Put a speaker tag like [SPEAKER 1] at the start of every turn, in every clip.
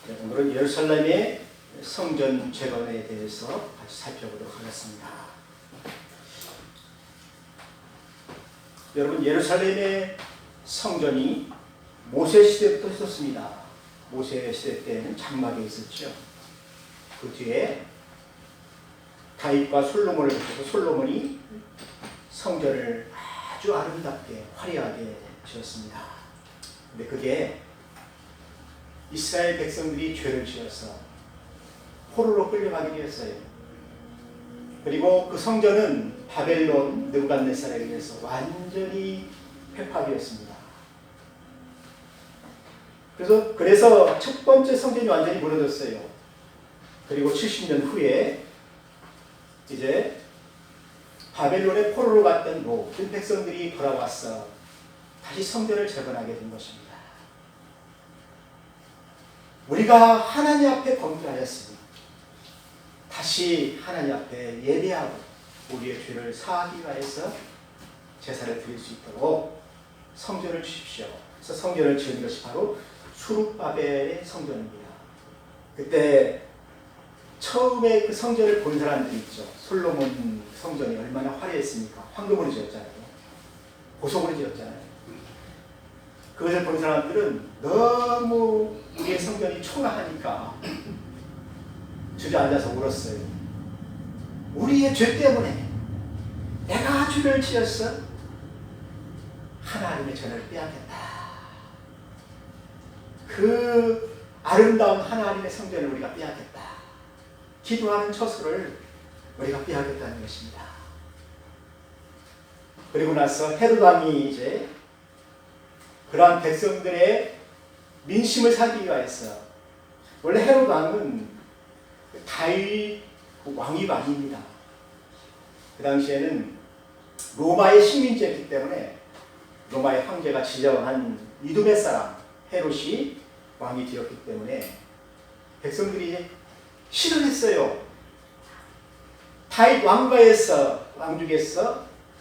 [SPEAKER 1] 오늘은 예루살렘의 성전 재건에 대해서 같이 살펴보도록 하겠습니다. 여러분, 예루살렘의 성전이 모세 시대부터 있었습니다. 모세 시대 때는 장막에 있었죠. 그 뒤에 다윗과 솔로몬을 거쳐서 솔로몬이 성전을 아주 아름답게 화려하게 지었습니다. 근데 그게 이스라엘 백성들이 죄를 지어서 포로로 끌려가게 되었어요. 그리고 그 성전은 바벨론 느부갓네살에 의해서 완전히 회파되었습니다. 그래서 첫 번째 성전이 완전히 무너졌어요. 그리고 70년 후에 이제 바벨론의 포로로 갔던 모든 백성들이 돌아와서 다시 성전을 재건하게 된 것입니다. 우리가 하나님 앞에 범죄하였으니 다시 하나님 앞에 예배하고 우리의 죄를 사하기 위해서 제사를 드릴 수 있도록 성전을 주십시오. 그래서 성전을 지은 것이 바로 수룹바벨의 성전입니다. 그때 처음에 그 성전을 본 사람들이 있죠. 솔로몬 성전이 얼마나 화려했습니까? 황금으로 지었잖아요. 보석으로 지었잖아요. 그것을 본 사람들은 너무 우리의 성전이 초라하니까 주저앉아서 울었어요. 우리의 죄 때문에 내가 죄를 지었어. 하나님의 전을 빼앗겼다. 그 아름다운 하나님의 성전을 우리가 빼앗겼다. 기도하는 처소를 우리가 빼앗겼다는 것입니다. 그리고 나서 헤롯 왕이 이제 그러한 백성들의 민심을 사기 위해서, 원래 헤롯 왕은 다윗 왕위가 아닙니다. 그 당시에는 로마의 식민지였기 때문에 로마의 황제가 지정한 이두메 사람 헤롯이 왕이 되었기 때문에 백성들이 싫어했어요. 다윗 왕중에서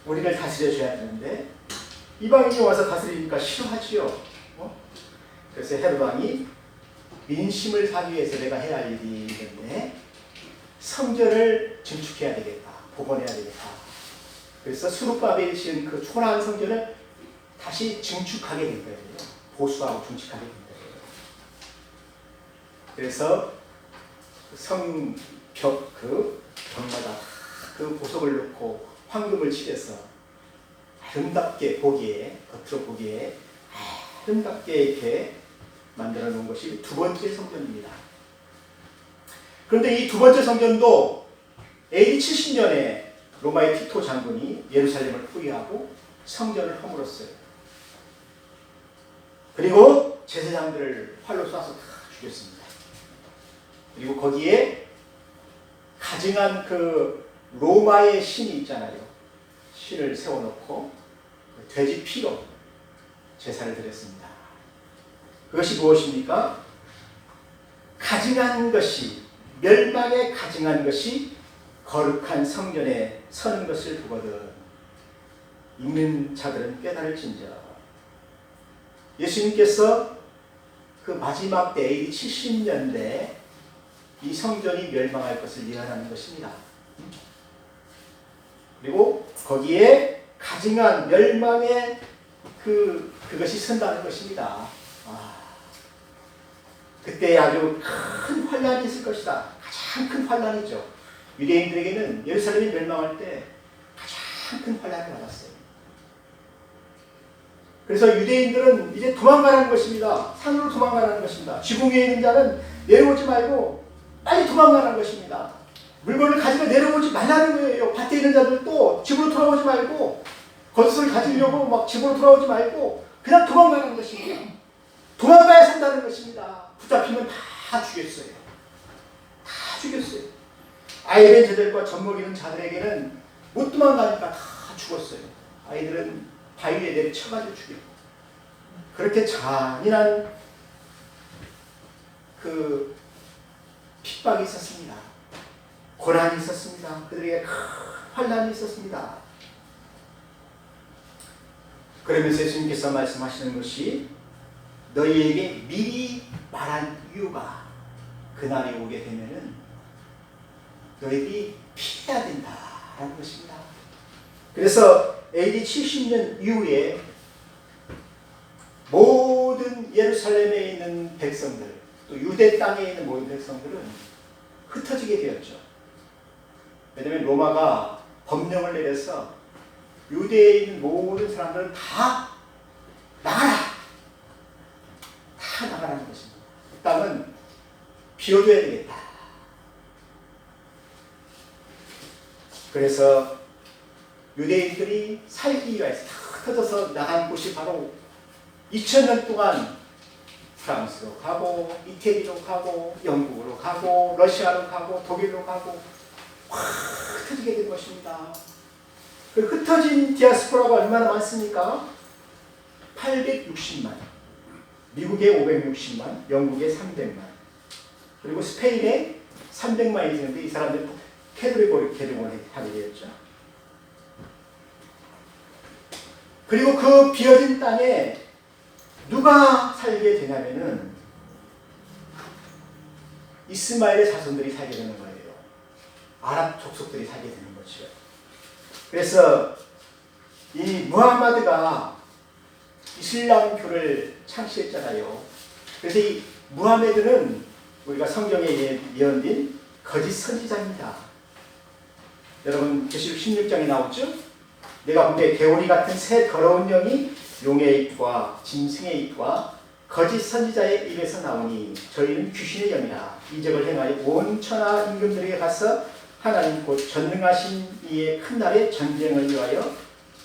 [SPEAKER 1] 우리를 다스려줘야 하는데 이방인이 와서 다스리니까 싫어하지요. 그래서 헤롯 왕이 민심을 사기 위해서 내가 해야 할 일이 있는데 성전을 증축해야 되겠다. 복원해야 되겠다. 그래서 수룹바벨이 지은 그 초라한 성전을 다시 증축하게 된 거예요. 보수하고 증축하게 된 거예요. 그래서 성벽 그 벽마다 그 보석을 넣고 황금을 칠해서 아름답게 보기에, 겉으로 보기에 아름답게 이렇게 만들어 놓은 것이 두 번째 성전입니다. 그런데 이 두 번째 성전도 AD 70년에 로마의 티토 장군이 예루살렘을 포위하고 성전을 허물었어요. 그리고 제사장들을 활로 쏴서 다 죽였습니다. 그리고 거기에 가증한 그 로마의 신이 있잖아요. 신을 세워놓고 돼지 피로 제사를 드렸습니다. 그것이 무엇입니까? 가증한 것이, 멸망에 가증한 것이 거룩한 성전에 서는 것을 보거든 읽는 자들은 깨달을진저. 예수님께서 그 마지막 때 AD 70년대 이 성전이 멸망할 것을 예언하는 것입니다. 그리고 거기에 가증한 멸망의 그것이 선다는 것입니다. 그때 아주 큰 환란이 있을 것이다. 가장 큰 환란이죠. 유대인들에게는 예루살렘이 멸망할 때 가장 큰 환란을 받았어요. 그래서 유대인들은 이제 도망가라는 것입니다. 산으로 도망가라는 것입니다. 지붕 위에 있는 자는 내려오지 말고 빨리 도망가라는 것입니다. 물건을 가지고 내려오지 말라는 거예요. 밭에 있는 자들도 집으로 돌아오지 말고, 겉옷을 가지려고 막 집으로 돌아오지 말고 그냥 도망가는 것입니다. 도망가야 산다는 것입니다. 붙잡히면 다 죽였어요. 다 죽였어요. 아이의 제들과 젖먹이는 자들에게는 못 도망가니까 다 죽었어요. 아이들은 바위에 내려쳐가지고 죽였고, 그렇게 잔인한 그 핍박이 있었습니다. 고난이 있었습니다. 그들에게 큰 환난이 있었습니다. 그러면서 예수님께서 말씀하시는 것이 너희에게 미리 말한 이유가 그날이 오게 되면은 너희들이 피해야 된다라는 것입니다. 그래서 AD 70년 이후에 모든 예루살렘에 있는 백성들, 또 유대 땅에 있는 모든 백성들은 흩어지게 되었죠. 왜냐하면 로마가 법령을 내려서 유대에 있는 모든 사람들은 다 나가라! 다 나가라는 것입니다. 그 땅은 비워둬야 되겠다. 그래서 유대인들이 살기 위해서 다 흩어져서 나간 곳이 바로 2000년 동안 프랑스로 가고, 이태리로 가고, 영국으로 가고, 러시아로 가고, 독일로 가고 확 흩어지게 된 것입니다. 그 흩어진 디아스포라가 얼마나 많습니까? 860만, 미국에 560만, 영국에 300만, 그리고 스페인에 300만이 되는데 이 사람들이 캐토릭 개종을 하게 되었죠. 그리고 그 비어진 땅에 누가 살게 되냐면은 이스마엘의 자손들이 살게 되는 거예요. 아랍 족속들이 살게 되는 거죠. 그래서 이 무함마드가 이슬람교를 창시했잖아요. 그래서 이 무함마드는 우리가 성경에 예언된 거짓 선지자입니다. 여러분 계시록 16장에 나오죠? 내가 보기에 개오리 같은 새 더러운 영이 용의 입과 짐승의 입과 거짓 선지자의 입에서 나오니 저희는 귀신의 영이라 이적을 행하여 온 천하 임금들에게 가서 하나님 곧 전능하신 이의 큰 날의 전쟁을 위하여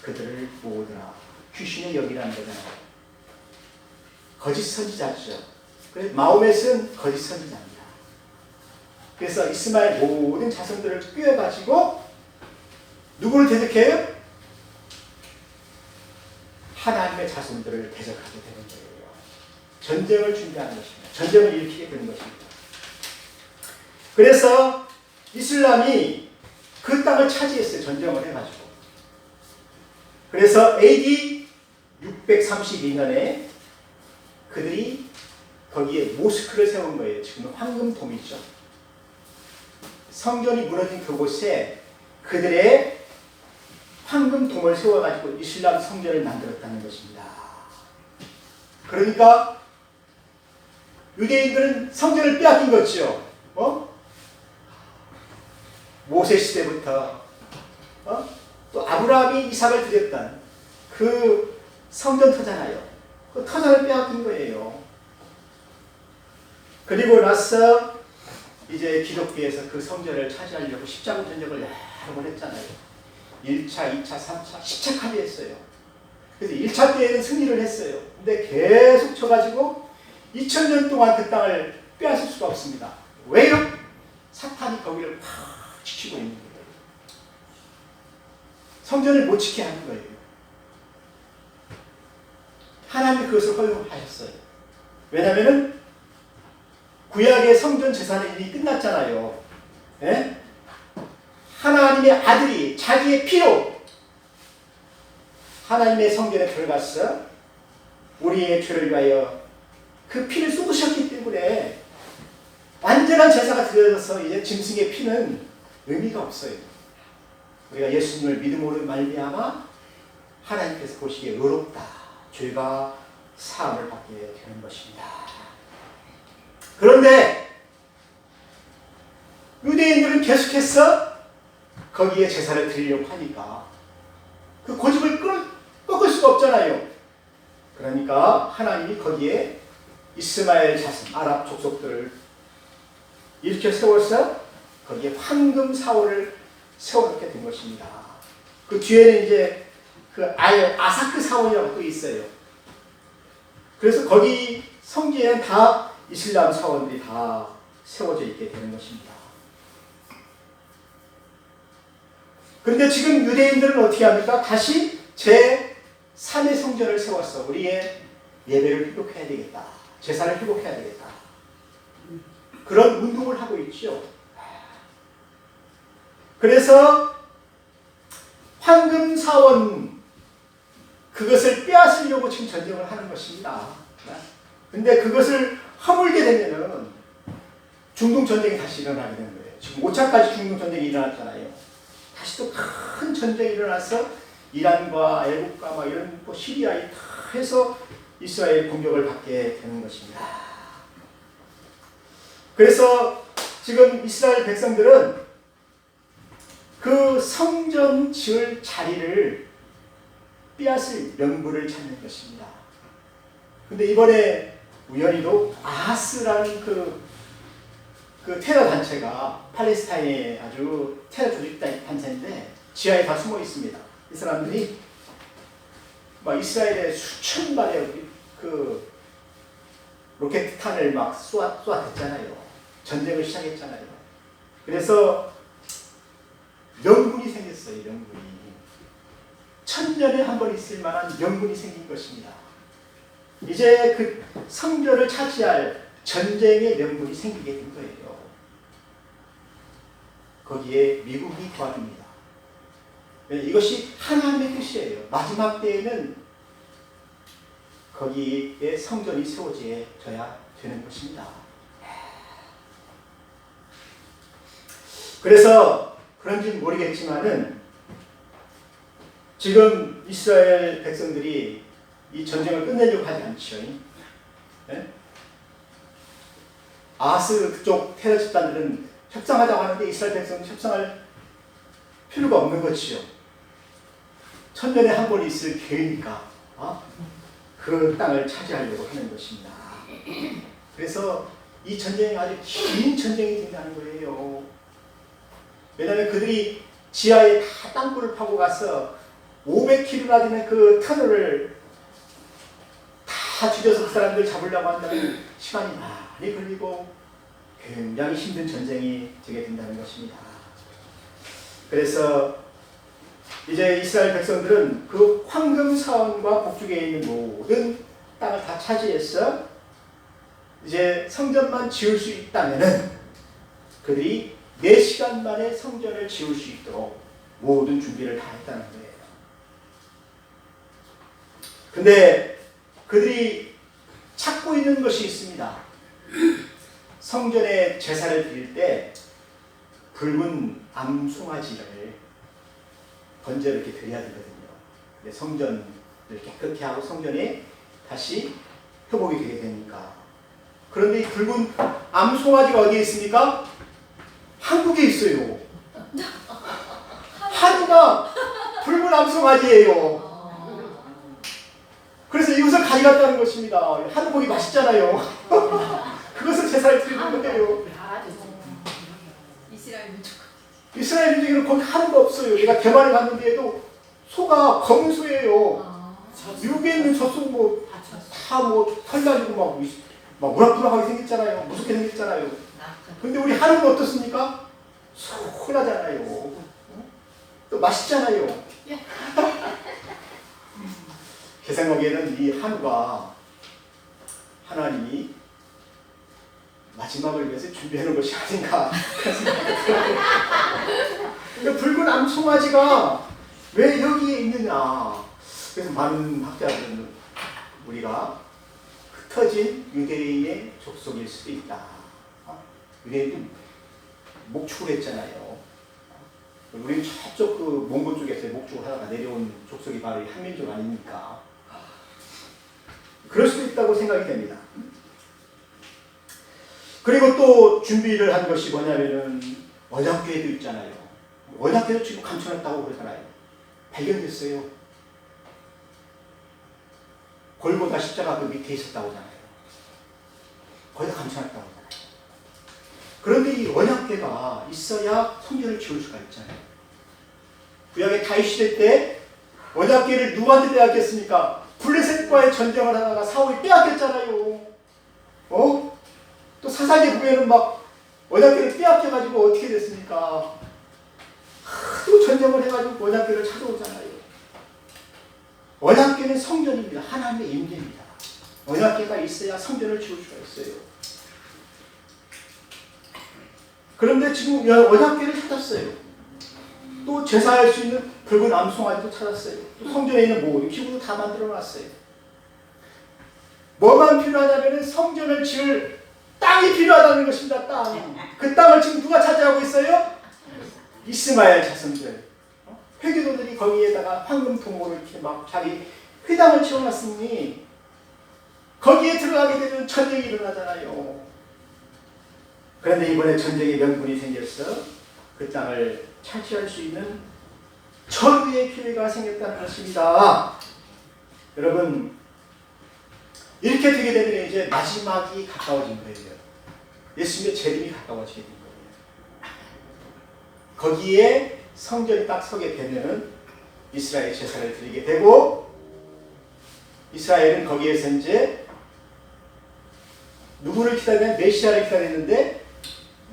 [SPEAKER 1] 그들을 모으더라. 귀신의 영이라는 거잖아요. 거짓 선지자죠. 그래서 마호멧은 거짓 선지자입니다. 그래서 이스마엘 모든 자손들을 꿰어가지고 누구를 대적해요? 하나님의 자손들을 대적하게 되는 거예요. 전쟁을 준비하는 것입니다. 전쟁을 일으키게 되는 것입니다. 그래서 이슬람이 그 땅을 차지했어요. 전쟁을 해가지고. 그래서 AD 632년에 그들이 거기에 모스크를 세운 거예요. 지금 황금돔이죠. 성전이 무너진 그곳에 그들의 황금돔을 세워가지고 이슬람 성전을 만들었다는 것입니다. 그러니까 유대인들은 성전을 빼앗긴 거죠. 모세 시대부터 또 아브라함이 이삭을 드렸던 그 성전 터잖아요. 그 터전을 빼앗긴 거예요. 그리고 나서 이제 기독교에서 그 성전을 차지하려고 십자군 전쟁을 여러 번 했잖아요. 1차, 2차, 3차, 10차까지 했어요. 그래서 1차 때에는 승리를 했어요. 근데 계속 쳐가지고 2000년 동안 그 땅을 빼앗을 수가 없습니다. 왜요? 사탄이 거기를 팍 지키고 있는 거예요. 성전을 못 지키게 하는 거예요. 하나님이 그것을 허용하셨어요. 왜냐하면 구약의 성전 제사는 이미 끝났잖아요. 예? 하나님의 아들이 자기의 피로 하나님의 성전에 들어가서 우리의 죄를 위하여 그 피를 쏟으셨기 때문에 완전한 제사가 드려져서 이제 짐승의 피는 의미가 없어요. 우리가 예수님을 믿음으로 말미암아 하나님께서 보시기에 의롭다, 죄가 사함을 받게 되는 것입니다. 그런데 유대인들은 계속해서 거기에 제사를 드리려고 하니까 그 고집을 꺾을 수가 없잖아요. 그러니까 하나님이 거기에 이스마엘 자손, 아랍 족속들을 일으켜 세워서 거기에 황금 사원을 세워놓게 된 것입니다. 그 뒤에는 이제 그 아사크 사원이라고 또 있어요. 그래서 거기 성지에는 다 이슬람 사원들이 다 세워져 있게 되는 것입니다. 그런데 지금 유대인들은 어떻게 합니까? 다시 제3의 성전을 세워서 우리의 예배를 회복해야 되겠다. 제사를 회복해야 되겠다. 그런 운동을 하고 있죠. 그래서 황금사원 그것을 빼앗으려고 지금 전쟁을 하는 것입니다. 근데 그것을 허물게 되면은 중동 전쟁이 다시 일어나게 된 거예요. 지금 5차까지 중동 전쟁이 일어났잖아요. 다시 또 큰 전쟁이 일어나서 이란과 애국과 막 이런 뭐 시리아에 다 해서 이스라엘 공격을 받게 되는 것입니다. 그래서 지금 이스라엘 백성들은 그 성전 지을 자리를 빼앗을 명분을 찾는 것입니다. 근데 이번에 우연히도 아하스라는 그 테러 단체가 팔레스타인의 아주 테러 조직 단체인데 지하에 다 숨어 있습니다. 이 사람들이 막 이스라엘에 수천 발의 그 로켓탄을 막 쏘았잖아요. 전쟁을 시작했잖아요. 그래서 명분이 생겼어요. 명분이. 1000년에 한 번 있을 만한 명분이 생긴 것입니다. 이제 그 성전을 차지할 전쟁의 명분이 생기게 된 거예요. 거기에 미국이 도와줍니다. 이것이 하나님의 뜻이에요. 마지막 때에는 거기에 성전이 세워져야 되는 것입니다. 그래서 그런지는 모르겠지만은 지금 이스라엘 백성들이 이 전쟁을 끝내려고 하지 않죠. 네? 아하스 그쪽 테러 집단들은 협상하자고 하는데 이스라엘 백성은 협상할 필요가 없는 것이요. 1000년에 한 번 있을 기회니까 그 땅을 차지하려고 하는 것입니다. 그래서 이 전쟁이 아주 긴 전쟁이 된다는 거예요. 왜냐하면 그들이 지하에 다 땅굴을 파고 가서 500km나 되는 그 터널을 다 뒤져서 그 사람들 잡으려고 한다면 시간이 많이 걸리고 굉장히 힘든 전쟁이 되게 된다는 것입니다. 그래서 이제 이스라엘 백성들은 그 황금사원과 북쪽에 있는 모든 땅을 다 차지해서 이제 성전만 지을 수 있다면은 그들이 4시간 만에 성전을 지을 수 있도록 모든 준비를 다 했다는 거예요. 근데 그들이 찾고 있는 것이 있습니다. 성전에 제사를 드릴 때 붉은 암송아지를 번제로 이렇게 드려야 되거든요. 성전을 깨끗게 하고 성전에 다시 회복이 되게 되니까. 그런데 이 붉은 암송아지가 어디에 있습니까? 한국에 있어요. 한우가 붉은 암송아지예요. 그래서 이것을 가져갔다는 것입니다. 한우고기 맛있잖아요. 그것을 제사를 드리는 거예요. 이스라엘 민족에는 거기 한우가 없어요. 내가 대만에 갔는데도 소가 검은 소예요. 미국에 있는 젖소 다 털가지고 막 우락부락하게 생겼잖아요. 무섭게 생겼잖아요. 근데 우리 한우는 어떻습니까? 소나잖아요. 또 맛있잖아요. 제 생각에는 이 한우가 하나님이 마지막을 위해서 준비하는 것이 아닌가. 그러니까 붉은 암송아지가 왜 여기에 있느냐. 그래서 많은 학자들은 우리가 흩어진 유대인의 족속일 수도 있다. 유대인도 목축을 했잖아요. 우리는 저쪽 그 몽골 쪽에서 목축을 하다가 내려온 족속이 바로 한민족 아닙니까? 그럴 수도 있다고 생각이 됩니다. 그리고 또 준비를 한 것이 뭐냐면은 언약궤도 있잖아요. 언약궤도 지금 감춰놨다고 그러잖아요. 발견됐어요. 골고다 십자가 그 밑에 있었다고 하잖아요. 거기다 감춰놨다고 하잖아요. 그런데 이 언약궤가 있어야 성전을 지을 수가 있잖아요. 구약의 다윗 시대 때 언약궤를 누구한테 빼앗겼습니까? 블레셋과의 전쟁을 하다가 사울이 빼앗겼잖아요. 또 사사기 보면은 막 언약궤를 빼앗겨가지고 어떻게 됐습니까? 또 전쟁을 해가지고 언약궤를 찾아오잖아요. 언약궤는 성전입니다. 하나님의 임재입니다. 언약궤가 있어야 성전을 지을 수가 있어요. 그런데 지금 언약궤를 찾았어요. 또 제사할 수 있는 붉은 암송아지도 찾았어요. 또 성전에 있는 모든 기구도 다 만들어놨어요. 뭐만 필요하냐면 성전을 지을 땅이 필요하다는 것입니다. 땅. 그 땅을 지금 누가 차지하고 있어요? 이스마엘 자손들. 회교도들이 거기에다가 황금통으로 이렇게 막 자기 회당을 채워놨으니 거기에 들어가게 되면 전쟁이 일어나잖아요. 그런데 이번에 전쟁의 명분이 생겼어. 그 땅을 차지할 수 있는 전후의 기회가 생겼다는 것입니다. 여러분, 이렇게 되게 되면 이제 마지막이 가까워진 거예요. 예수님의 재림이 가까워지게 된 거예요. 거기에 성전이 딱 서게 되면은 이스라엘 제사를 드리게 되고, 이스라엘은 거기에서 이제 누구를 기다리냐? 메시아를 기다렸는데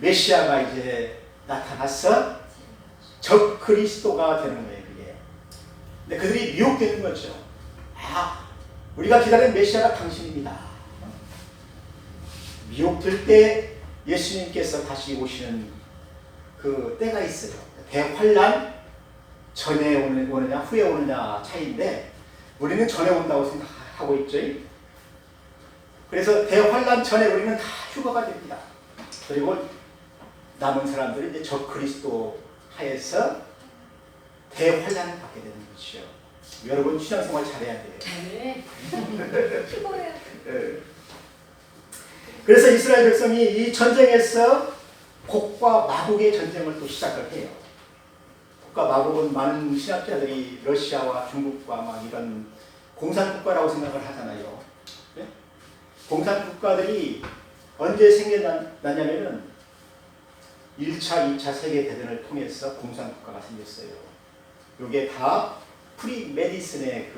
[SPEAKER 1] 메시아가 이제 나타나서 적 그리스도가 되는 거예요. 그게. 근데 그들이 미혹되는 거죠. 아, 우리가 기다리는 메시아가 당신입니다. 미혹될 때 예수님께서 다시 오시는 그 때가 있어요. 대환란, 전에 오느냐 후에 오느냐 차이인데 우리는 전에 온다고 생각하고 있죠. 그래서 대환란 전에 우리는 다 휴거가 됩니다. 그리고 남은 사람들이 이제 적 그리스도 하에서 대환란을 받게 되는 것이죠. 여러분 신앙생활 잘해야 돼요.
[SPEAKER 2] 네. 피곤해요.
[SPEAKER 1] 그래서 이스라엘 백성이 이 전쟁에서 곡과 마곡의 전쟁을 또 시작을 해요. 곡과 마곡은 많은 신학자들이 러시아와 중국과 막 이런 공산국가라고 생각을 하잖아요. 네? 공산국가들이 언제 생겨났냐면은 1차, 2차 세계대전을 통해서 공산국가가 생겼어요. 이게 다 프리 메디슨의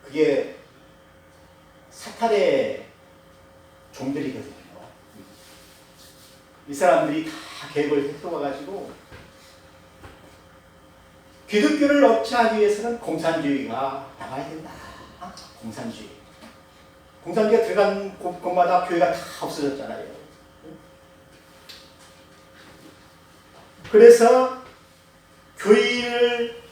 [SPEAKER 1] 그게 사탄의 종들이거든요. 이 사람들이 다 계획을 세워가지고 기독교를 억제하기 위해서는 공산주의가 나가야 된다. 공산주의. 공산주의가 들어간 곳마다 교회가 다 없어졌잖아요. 그래서 교회를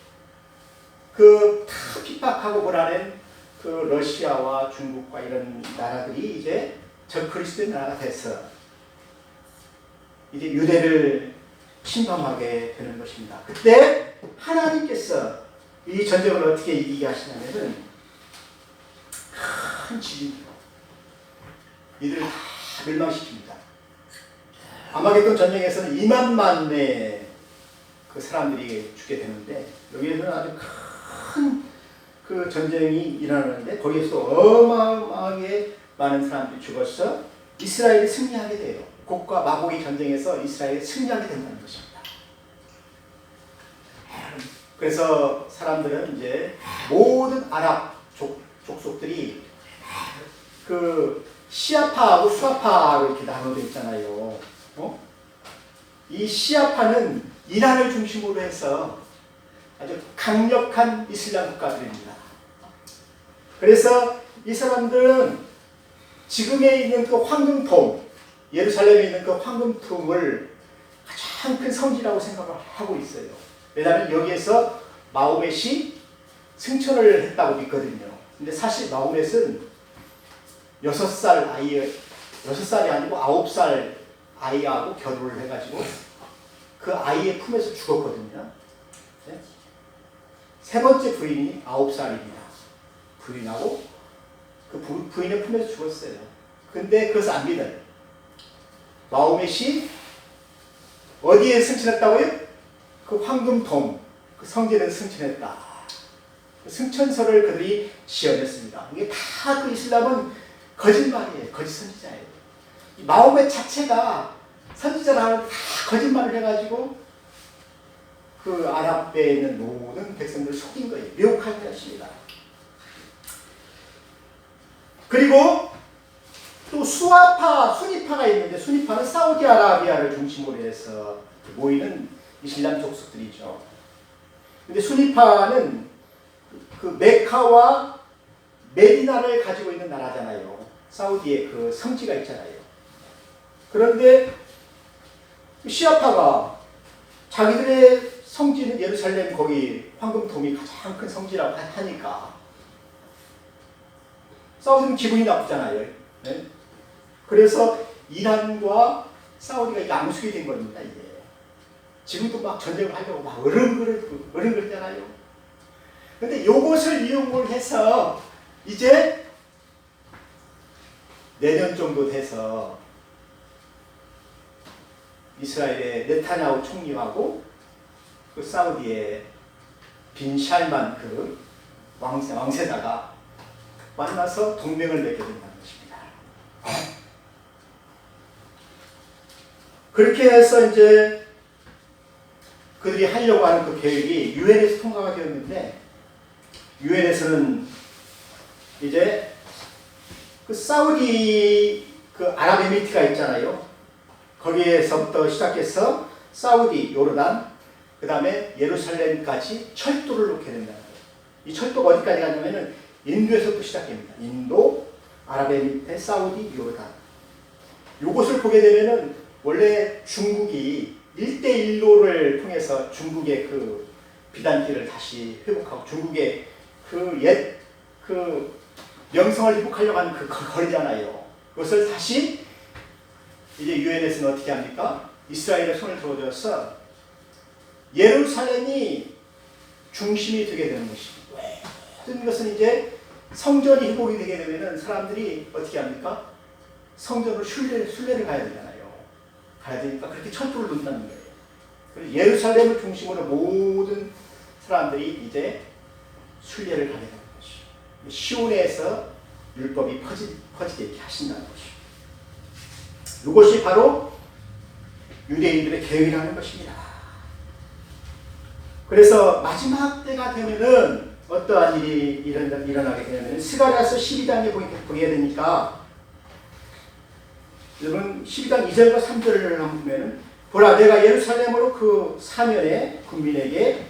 [SPEAKER 1] 다 핍박하고 몰아낸 그 러시아와 중국과 이런 나라들이 이제 적 그리스도의 나라가 돼서 이제 유대를 침범하게 되는 것입니다. 그때 하나님께서 이 전쟁을 어떻게 이기게 하시냐면은 큰 지진으로 이들을 다 멸망시킵니다. 아마겟돈 전쟁에서는 2만만의 그 사람들이 죽게 되는데 여기에서는 아주 큰 그 전쟁이 일어나는데 거기에서 어마어마하게 많은 사람들이 죽어서 이스라엘이 승리하게 돼요. 곡과 마곡의 전쟁에서 이스라엘이 승리하게 된다는 것입니다. 그래서 사람들은 이제 모든 아랍 족속들이 그 시아파하고 수아파로 이렇게 나눠져 있잖아요. 이 시아파는 이란을 중심으로 해서 아주 강력한 이슬람 국가들입니다. 그래서 이 사람들은 지금에 있는 그 황금통, 예루살렘에 있는 그 황금통을 가장 큰 성지라고 생각을 하고 있어요. 왜냐하면 여기에서 마호멧이 승천을 했다고 믿거든요. 근데 사실 마호멧은 6살 아이, 6살이 아니고 9살 아이하고 결혼을 해가지고 그 아이의 품에서 죽었거든요. 네? 세 번째 부인이 9살입니다. 부인하고 그 부인의 품에서 죽었어요. 근데 그것을 안 믿어요. 마호멧이 어디에 승천했다고요? 그 황금통, 그 성전에 승천했다. 그 승천서를 그들이 지어냈습니다. 이게 다 그 이슬람은 거짓말이에요. 거짓 선지자예요. 이 마호멧 자체가 선지자라고 다 거짓말을 해가지고 그 아랍에 있는 모든 백성들을 속인 거예요. 미혹한 것입니다. 그리고 또 수아파, 수니파가 있는데 수니파는 사우디아라비아를 중심으로 해서 모이는 이슬람 족속들이죠. 근데 수니파는 그 메카와 메디나를 가지고 있는 나라잖아요. 사우디에 그 성지가 있잖아요. 그런데 시아파가 자기들의 성지는 예루살렘 거기 황금통이 가장 큰 성지라고 하니까 사우디는 기분이 나쁘잖아요. 네? 그래서 이란과 사우디가 양수이 된 겁니다. 이게 지금도 막 전쟁을 하려고 막 어른거리잖아요. 근데 요것을 이용을 해서 이제 내년 정도 돼서 이스라엘의 네타냐후 총리하고 그 사우디의 빈 샬만 그 왕세자가 만나서 동맹을 맺게 된다는 것입니다. 그렇게 해서 이제 그들이 하려고 하는 그 계획이 유엔에서 통과가 되었는데, 유엔에서는 이제 그 사우디 그 아랍에미리트가 있잖아요. 거기에서부터 시작해서 사우디, 요르단, 그 다음에 예루살렘까지 철도를 놓게 된다는 거예요. 이 철도가 어디까지 가냐면은 인도에서부터 시작됩니다. 인도, 아랍에미리트, 사우디, 요르단. 요것을 보게 되면은 원래 중국이 1대1로를 통해서 중국의 그 비단기를 다시 회복하고 중국의 그 옛 그 명성을 회복하려고 하는 그 거리잖아요. 그것을 다시 이제 유엔에서는 어떻게 합니까? 이스라엘의 손을 들어줘서 예루살렘이 중심이 되게 되는 것입니다. 모든 것은 이제 성전이 회복이 되게 되면은 사람들이 어떻게 합니까? 성전으로 순례를 가야 되잖아요. 가야 되니까 그렇게 철도를 놓는다는 거예요. 그래서 예루살렘을 중심으로 모든 사람들이 이제 순례를 가게 되는 것이죠. 시온에서 율법이 퍼지게 이렇게 하신다는 것이죠. 이것이 바로 유대인들의 계획이라는 것입니다. 그래서 마지막 때가 되면은 어떠한 일이 일어나게 되냐면 스가랴서 12장에 보게 되니까, 여러분 12장 2절과 3절을 보면은 보라 내가 예루살렘으로 그 사면의 국민에게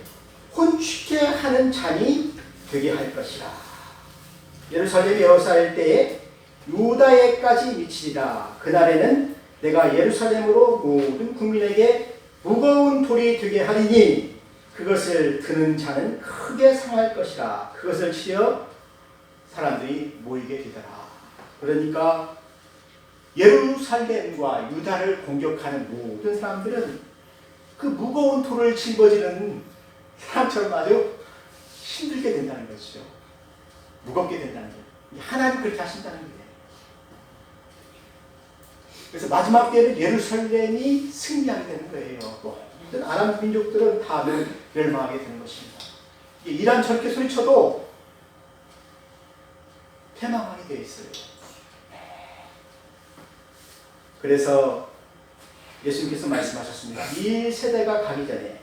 [SPEAKER 1] 혼축케 하는 잔이 되게 할 것이라. 예루살렘이 여호사일 때에 유다에까지 미치리라. 그날에는 내가 예루살렘으로 모든 국민에게 무거운 돌이 되게 하리니 그것을 드는 자는 크게 상할 것이라. 그것을 치어 사람들이 모이게 되더라. 그러니까 예루살렘과 유다를 공격하는 모든 사람들은 그 무거운 돌을 짊어지는 사람처럼 아주 힘들게 된다는 것이죠. 무겁게 된다는 거예요. 하나님 그렇게 하신다는 거예요. 그래서 마지막 때는 예루살렘이 승리하게 되는 거예요. 모든 아람 민족들은 다 멸망하게 되는 것입니다. 이란 저렇게 소리쳐도 패망하게 되어 있어요. 그래서 예수님께서 말씀하셨습니다. 이 세대가 가기 전에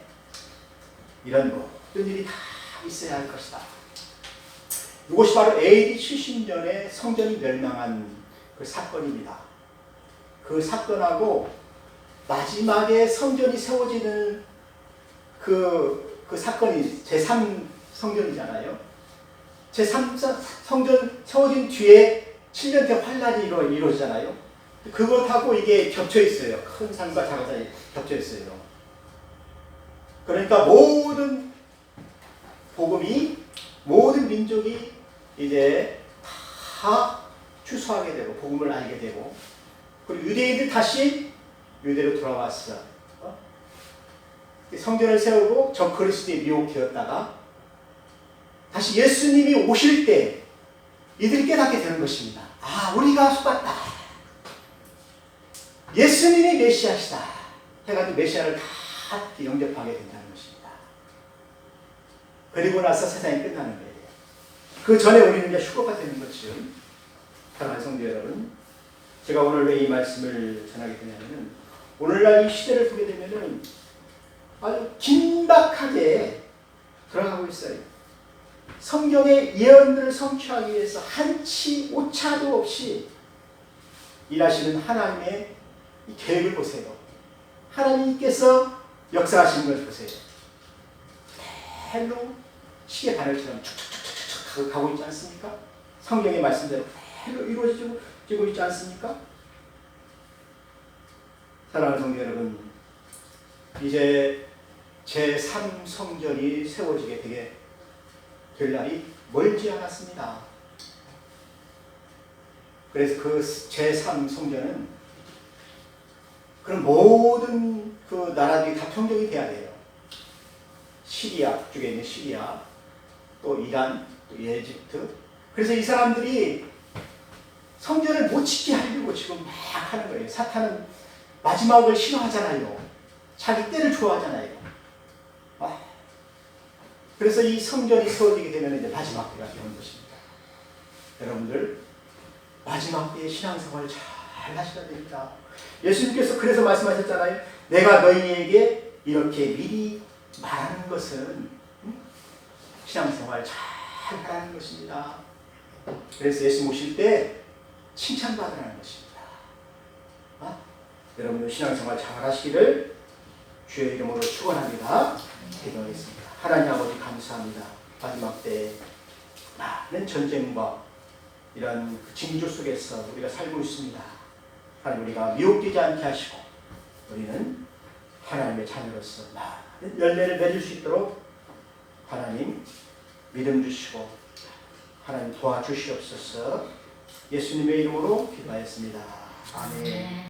[SPEAKER 1] 이런 모든 일이 다 있어야 할 것이다. 이것이 바로 AD 70년에 성전이 멸망한 그 사건입니다. 그 사건하고 마지막에 성전이 세워지는 그 사건이 제3 성전이잖아요. 제3 성전 세워진 뒤에 7년째 환란이 이루어지잖아요. 그것하고 이게 겹쳐 있어요. 큰 산과 작은 산이 겹쳐 있어요. 그러니까 모든 복음이, 모든 민족이 이제 다 추수하게 되고 복음을 알게 되고, 그리고 유대인들 다시 유대로 돌아왔어. 성전을 세우고 저 그리스도에 미혹되었다가 다시 예수님이 오실 때 이들이 깨닫게 되는 것입니다. 아, 우리가 속았다. 예수님이 메시아시다 해가지고 메시아를 다 영접하게 된다는 것입니다. 그리고 나서 세상이 끝나는 거예요. 그 전에 우리는 이제 휴거가 되는 거죠. 사랑하는 성도 여러분, 제가 오늘 왜 이 말씀을 전하게 되냐면은 오늘날 이 시대를 보게 되면은 아주 긴박하게 돌아가고 있어요. 성경의 예언들을 성취하기 위해서 한치 오차도 없이 일하시는 하나님의 이 계획을 보세요. 하나님께서 역사하시는 걸 보세요. 그대로 시계 바늘처럼 축축축축축 가고 있지 않습니까? 성경의 말씀대로 그대로 이루어지고 있지 않습니까? 사랑하는 성도 여러분, 이제 제3 성전이 세워지게 되게 될 날이 멀지 않았습니다. 그래서 그 제3 성전은 그런 모든 그 나라들이 다 평정이 돼야 돼요. 시리아, 북쪽에 있는 시리아, 또 이란, 또 이집트. 그래서 이 사람들이 성전을 못 짓게 하려고 지금 막 하는 거예요. 사탄은 마지막을 싫어하잖아요. 자기 때를 좋아하잖아요. 그래서 이 성전이 세워지게 되면 이제 마지막 때가 되는 것입니다. 여러분들 마지막 때의 신앙생활을 잘 하셔야 됩니다. 예수님께서 그래서 말씀하셨잖아요. 내가 너희에게 이렇게 미리 말하는 것은 신앙생활 잘 하라는 것입니다. 그래서 예수님 오실 때 칭찬받으라는 것입니다. 여러분들 신앙생활 잘 하시기를 주의 이름으로 축원합니다. 기도하겠습니다. 하나님 아버지 감사합니다. 마지막 때 많은 전쟁과 이런 징조 속에서 우리가 살고 있습니다. 하나님 우리가 미혹되지 않게 하시고 우리는 하나님의 자녀로서 많은 열매를 맺을 수 있도록 하나님 믿음 주시고 하나님 도와주시옵소서. 예수님의 이름으로 기도하였습니다. 아멘.